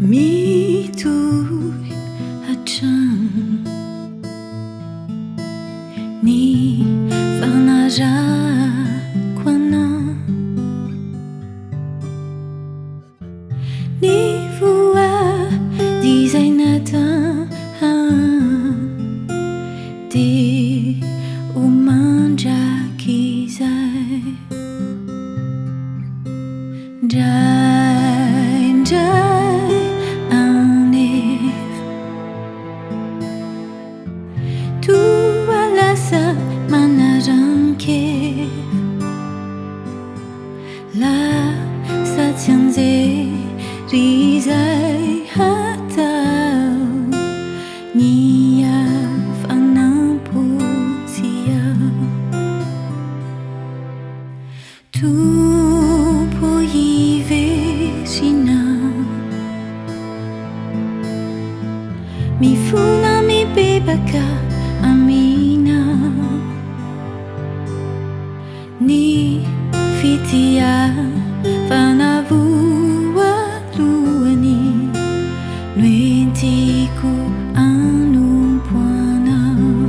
Mitohy hatrany ny fanarahako anao, ny voady izay natao dia ho mandraky izay indraindray anefa toa lasa manaran-keva, lasa tsy anjery izay hatao ny hafanam-potsy aho. Tompo hiverina, mifona mibebaka amina ny fitiavana voalohany noentiko anompo anao.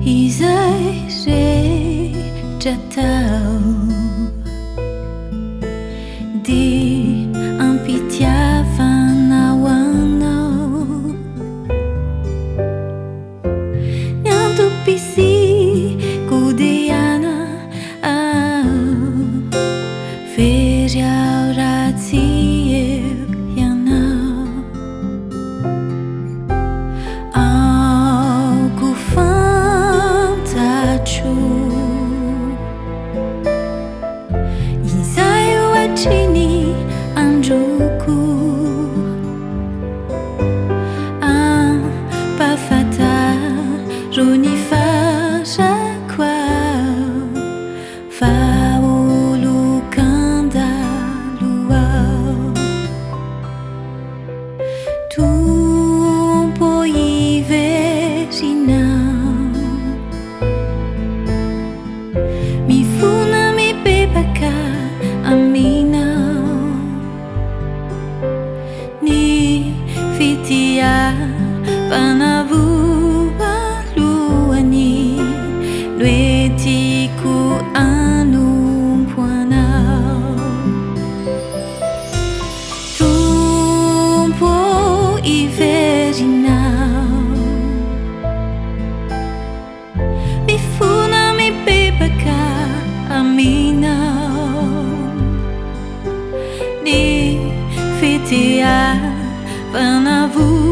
Izay rehetra tao dia ampitiavanao anao, ny antom-pisiko dia very ao raha tsy eo ianao. Aoko fantatro izay ohatriny androko, ampafantaro ny farako ao fa olokandalo ao. Tompo hiverina, mifona mibebaka aminao ny fitiavana voalohany noentiko anompo anao. Tompo hiverina, mifona mibebaka aminao ny fitiavana voalohany